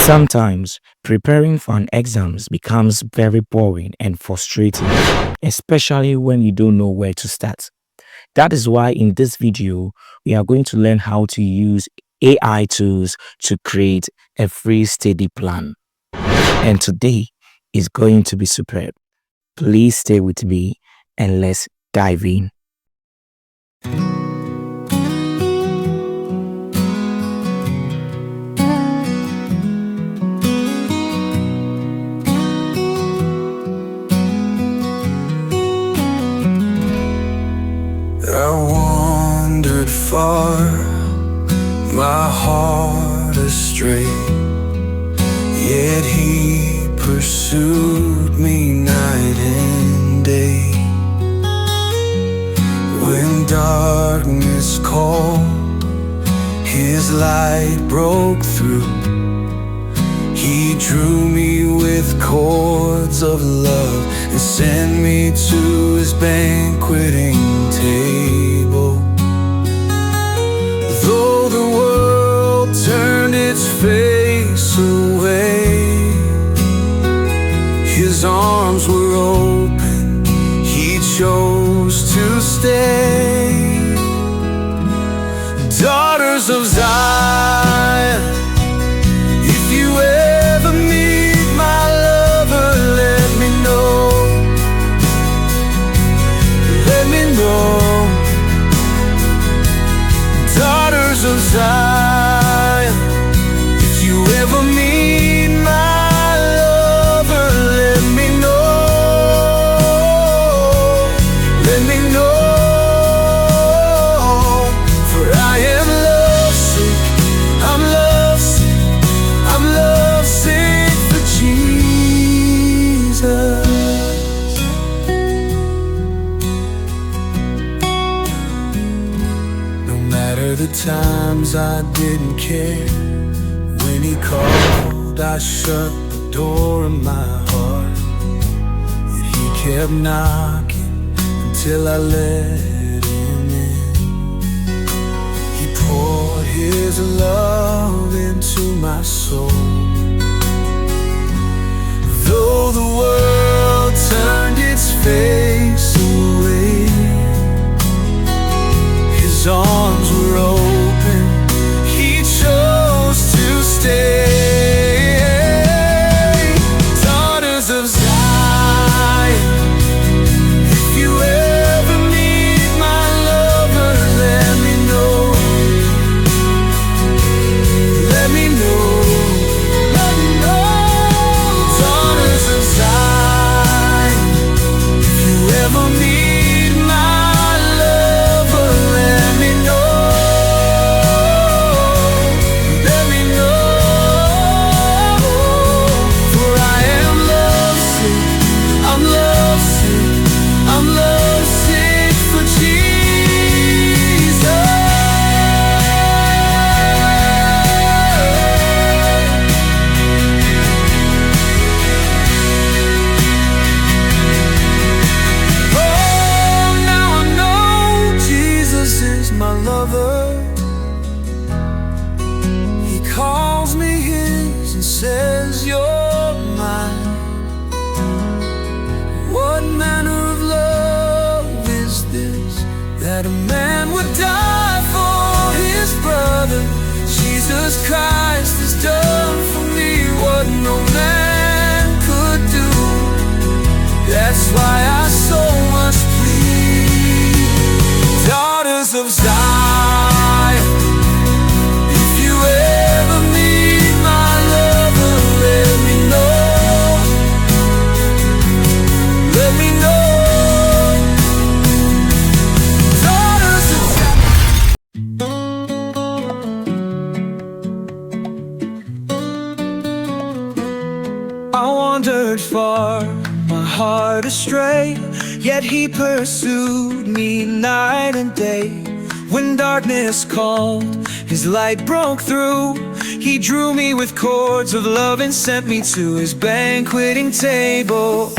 Sometimes preparing for an exam becomes very boring and frustrating, especially when you don't know where to start. That is why in this video, we are going to learn how to use AI tools to create a free study plan. And today is going to be superb. Please stay with me and let's dive in. I wandered far, my heart astray, yet he pursued me night and day. When darkness called, his light broke through. He drew me with cords of love and sent me to his banqueting table. Though the world turned its face away, his arms were open, he chose to stay. Daughters of Zion, if you ever meet my lover, let me know. Let me know. Daughters of Zion, if you ever meet my lover, let me know. Let me know. For I am lovesick, I'm lovesick, I'm lovesick for Jesus. No matter the times I didn't care, when he called I shut the door of my heart. Yet he kept knocking until I let him in. He poured his love into my soul. Though the world turned its face away, his arms were open, he chose to stay. Daughters of Zion, if you ever meet my lover, let me know. Let me know. Let me know. Daughters of Zion, if you ever meet my lover, let me know. Let me know. For I am lovesick, I'm lovesick, I'm lovesick for Jesus. Oh, now I know Jesus is my lover. He calls me his and says you're mine. What manner of love is this, that a man would die for his brother? Jesus Christ has done for me what no man could do. That's why I so much plead. Daughters of Zion, if you ever meet my lover, let me know. Let me know. Daughters of Zion. I wandered far, my heart astray, yet he pursued me night and day. When darkness called, his light broke through. He drew me with cords of love and sent me to his banqueting table.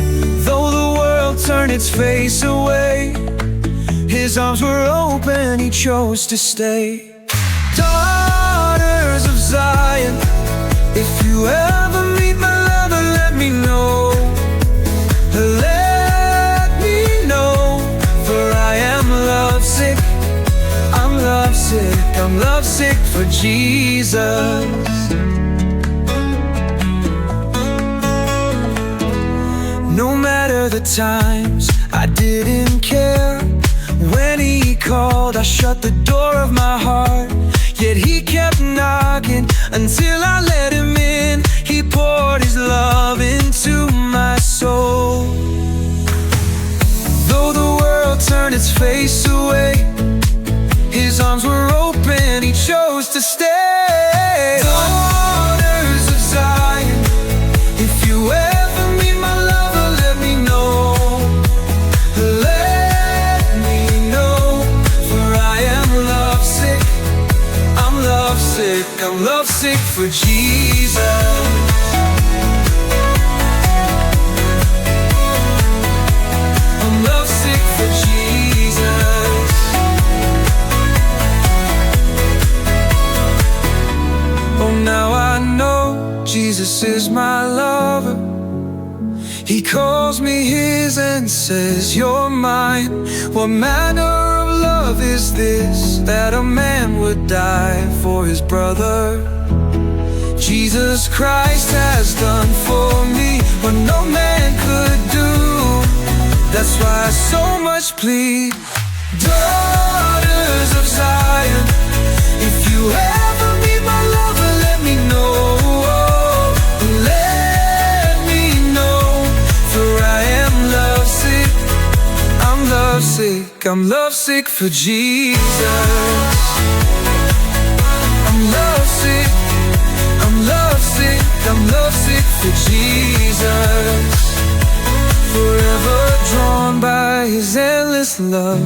Though the world turned its face away, his arms were open, he chose to stay. Daughters of Zion, if you ever I'm lovesick for Jesus. No matter the times I didn't care, when he called I shut the door of my heart. Yet he kept knocking until I let him in. He poured his love into my soul. Though the world turned its face away, his arms were open, he chose to stay. Daughters of Zion, if you ever meet my lover, let me know. Let me know, for I am lovesick. I'm lovesick, I'm lovesick for Jesus. I'm lovesick for Jesus. Oh, now I know Jesus is my lover. He calls me his and says, you're mine. What manner of love is this, that a man would die for his brother? Jesus Christ has done for me what no man could do. That's why I so much plead. Daughters of Zion, if you ever meet my lover, let me know. Let me know, for I am lovesick. I'm lovesick, I'm lovesick for Jesus. I'm lovesick, I'm lovesick, I'm lovesick for Jesus. Forever drawn by his endless love.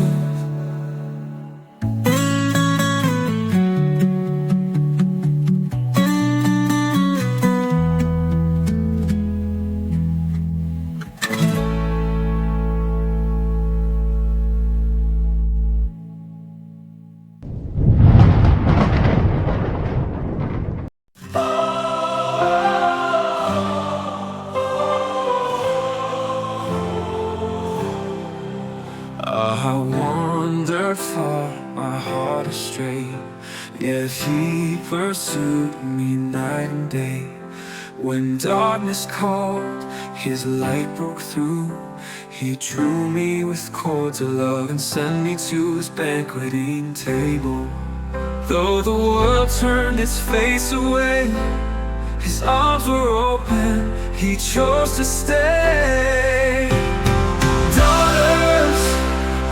I wandered far, my heart astray, yet he pursued me night and day. When darkness called, his light broke through. He drew me with cords of love and sent me to his banqueting table. Though the world turned its face away, his arms were open, he chose to stay. Daughters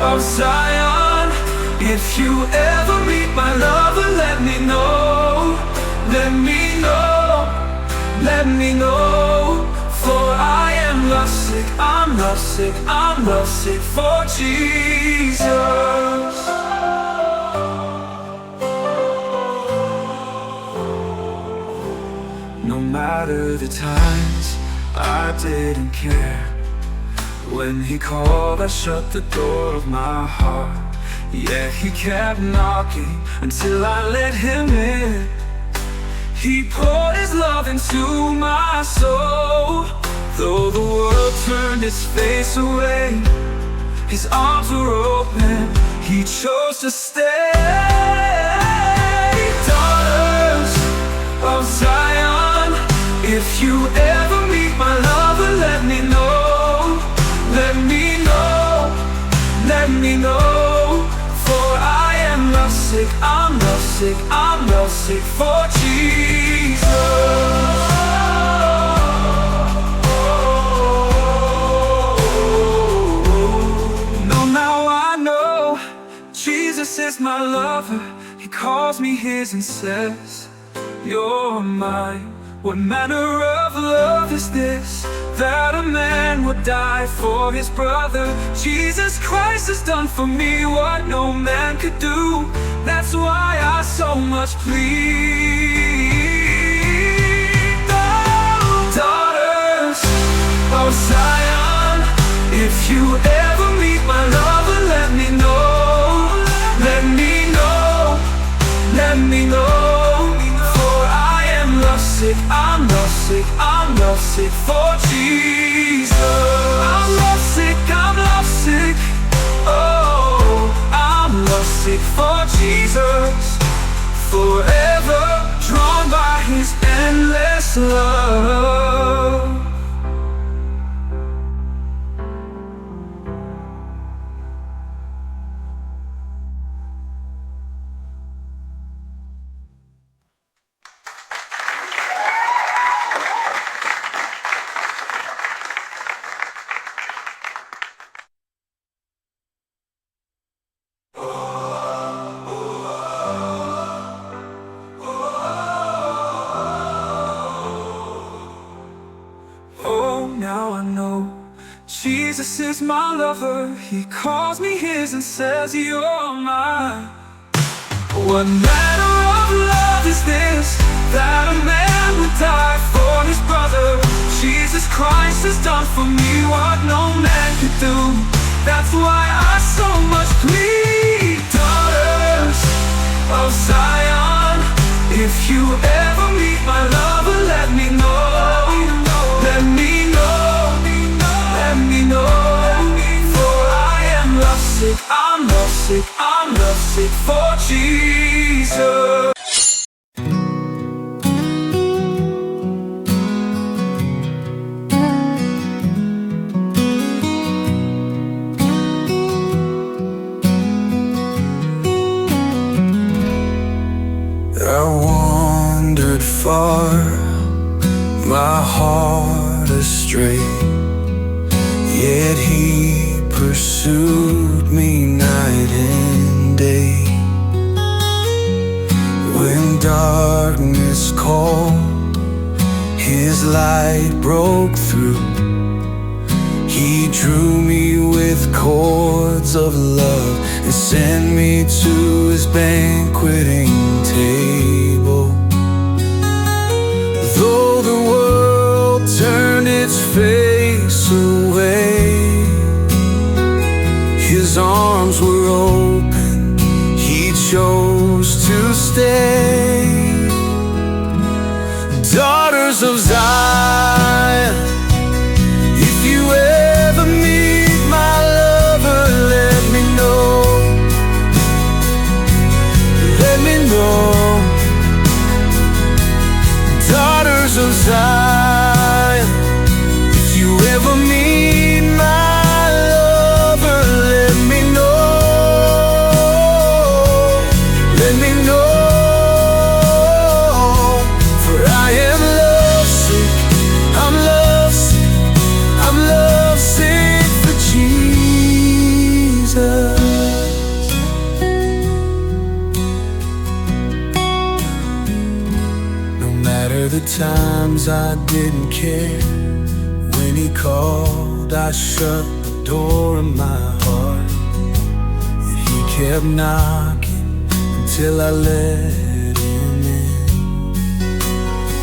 of Zion, if you ever meet my lover, let me know. Let me know, let me know, for I am lovesick, I'm lovesick, I'm lovesick for Jesus. No matter the times I didn't care, when he called I shut the door of my heart. Yeah, he kept knocking until I let him in. He poured his love into my soul. Though the world turned its face away, his arms were open, he chose to stay. Daughters of Zion, if you ever meet my lover, let me know. Let me know, let me know, for I am lovesick, I'm lovesick, I'm lovesick for Jesus. No, now I know Jesus is my lover. He calls me his and says, you're mine. What manner of love is this, that a man would die for his brother? Jesus Christ has done for me what no man could do. That's why I so much plead. Oh, daughters of Zion, if you ever meet my lover, let me know. Let me know, let me know, I'm lovesick, I'm lovesick for Jesus. I'm lovesick, I'm lovesick. Oh, I'm lovesick for Jesus. forever drawn by his endless love. Oh, now I know Jesus is my lover. He calls me his and says you're mine. What manner of love is this, that a man would die for his brother? Jesus Christ has done for me what no man could do. That's why I so much plead, daughters of Zion, if you ever meet my lover, let me know. Let me know, let me know, for I am lovesick, I'm lovesick, I'm lovesick for Jesus. I wandered far, my heart astray, yet he pursued me night and day. When darkness called, his light broke through. He drew me with cords of love and sent me to his banqueting table. Though the world turned its face away, his arms were open, he chose to stay. Daughters of Zion, if you ever meet my lover, let me know. Let me know. Daughters of Zion, if you ever meet my lover, let me know. Let me know, for I am lovesick, I'm lovesick, I'm lovesick for Jesus. No matter the times I didn't care, when he called I shut the door of my heart. Yet he kept knocking until I let him in.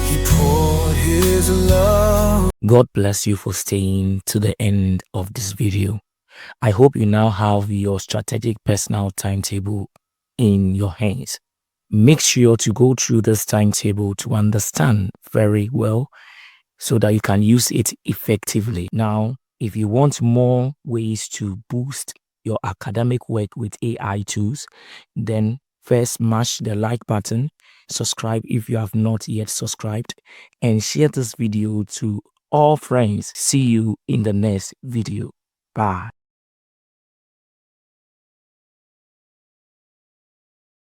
He poured his love. God bless you for staying to the end of this video. I hope you now have your strategic personal timetable in your hands. Make sure to go through this timetable to understand very well so that you can use it effectively. Now, if you want more ways to boost your academic work with AI tools, then first smash the like button, subscribe if you have not yet subscribed, and share this video to all friends. See you in the next video. Bye.